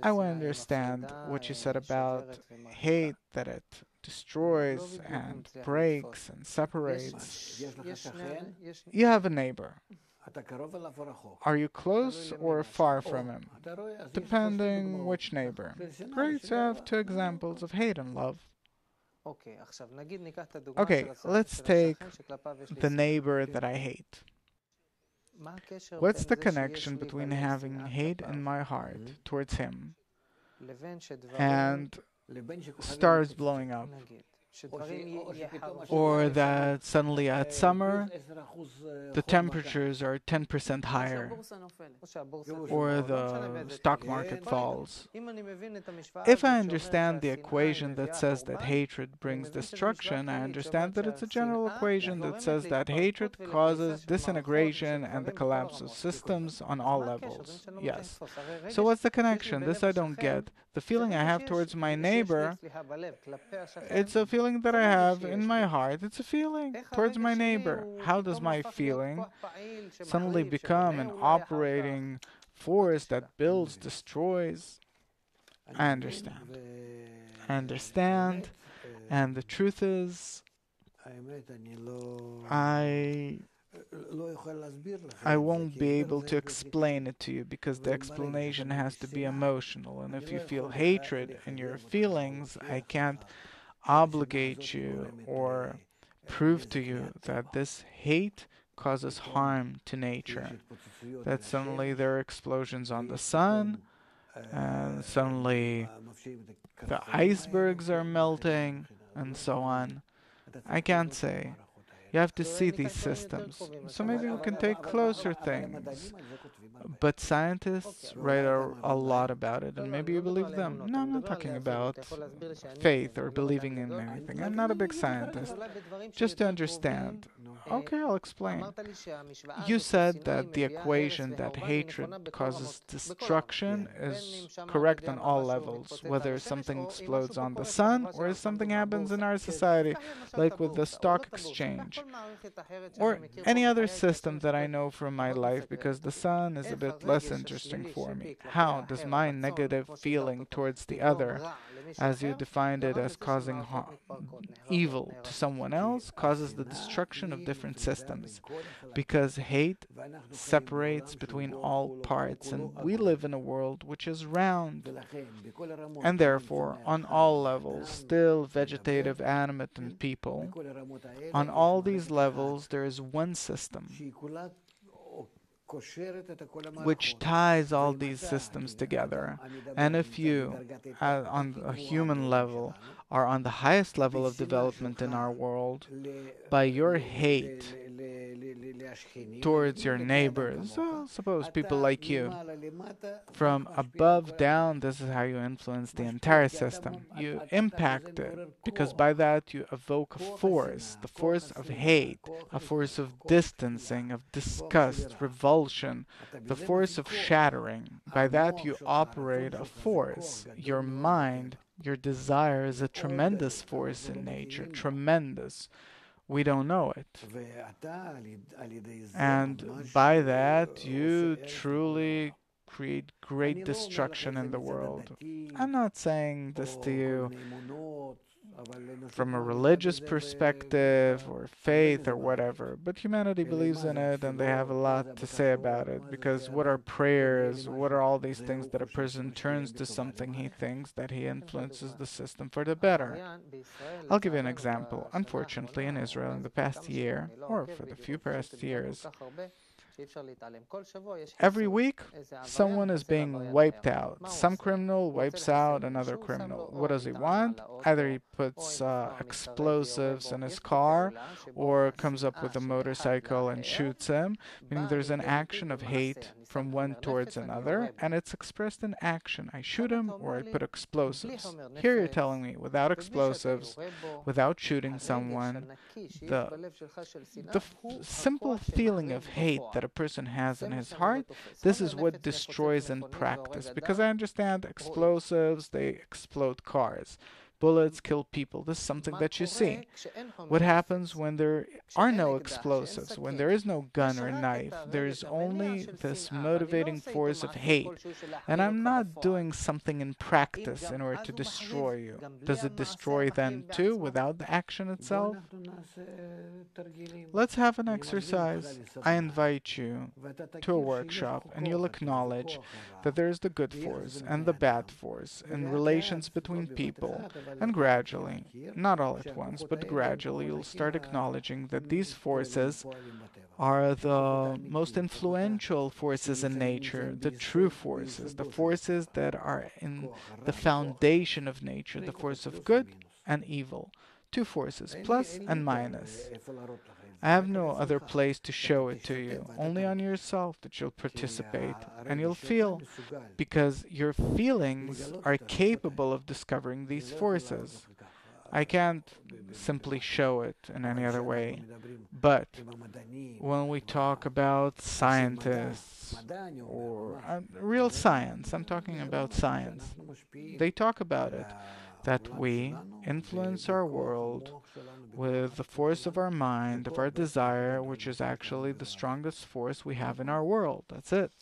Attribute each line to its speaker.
Speaker 1: I want to understand what you said about hate, that it destroys and breaks and separates. You have a neighbor. Are you close or far from him? Depending which neighbor. Great, so I have two examples of hate and love. Okay, let's take the neighbor that I hate. What's the connection between having hate in my heart towards him and stars blowing up? Or that suddenly at summer the temperatures are 10% higher, or the stock market falls. If I understand the equation that says that hatred brings destruction, I understand that it's a general equation that says that hatred causes disintegration and the collapse of systems on all levels. Yes. So what's the connection? This I don't get. The feeling I have towards my neighbor, it's a feeling that I have in my heart. It's a feeling towards my neighbor. How does my feeling suddenly become an operating force that builds, destroys? I understand. I understand. And the truth is, I I won't be able to explain it to you because the explanation has to be emotional. And if you feel hatred in your feelings, I can't obligate you or prove to you that this hate causes harm to nature. That suddenly there are explosions on the sun, and suddenly the icebergs are melting, and so on. I can't say. You have to see these systems. So maybe we can take closer things. But scientists write a lot about it, and maybe you believe them. No, I'm not talking about faith or believing in anything. I'm not a big scientist. Just to understand. Okay, I'll explain. You said that the equation that hatred causes destruction is correct on all levels, whether something explodes on the sun or if something happens in our society, like with the stock exchange, or any other system that I know from my life, because the sun is a bit less interesting for me. How does my negative feeling towards the other, as you defined it as causing evil to someone else, causes the destruction of different systems? Because hate separates between all parts, and we live in a world which is round, and therefore, on all levels, still vegetative, animate, and people, on all these levels, there is one system which ties all these systems together. And if you, on a human level, are on the highest level of development in our world, by your hate towards your neighbors, suppose people like you, from above down, this is how you influence the entire system. You impact it, because by that you evoke a force, the force of hate, a force of distancing, of disgust, revulsion, the force of shattering. By that you operate a force. Your mind, your desire is a tremendous force in nature, tremendous. We don't know it. And by that, you truly create great destruction in the world. I'm not saying this to you from a religious perspective or faith or whatever, but humanity believes in it and they have a lot to say about it. Because what are prayers? What are all these things that a person turns to something he thinks that he influences the system for the better? I'll give you an example. Unfortunately, in Israel, in the past year, or for the few past years, every week, someone is being wiped out. Some criminal wipes out another criminal. What does he want? Either he puts explosives in his car or comes up with a motorcycle and shoots him, meaning there's an action of hate from one towards another, and it's expressed in action. I shoot him or I put explosives. Here you're telling me, without explosives, without shooting someone, the simple feeling of hate that a person has in his heart, this is what destroys in practice. Because I understand explosives, they explode cars. bullets kill people. This is something that you see. What happens when there are no explosives, when there is no gun or knife? There's only this motivating force of hate. And I'm not doing something in practice in order to destroy you. Does it destroy them too without the action itself? Let's have an exercise. I invite you to a workshop and you'll acknowledge that there's the good force and the bad force in relations between people, and gradually, not all at once, but gradually you'll start acknowledging that these forces are the most influential forces in nature, the true forces, the forces that are in the foundation of nature, the force of good and evil. Two forces, plus and minus. I have no other place to show it to you, only on yourself that you'll participate, and you'll feel, because your feelings are capable of discovering these forces. I can't simply show it in any other way, but when we talk about scientists, or real science, I'm talking about science, they talk about it, that we influence our world with the force of our mind, of our desire, which is actually the strongest force we have in our world. That's it.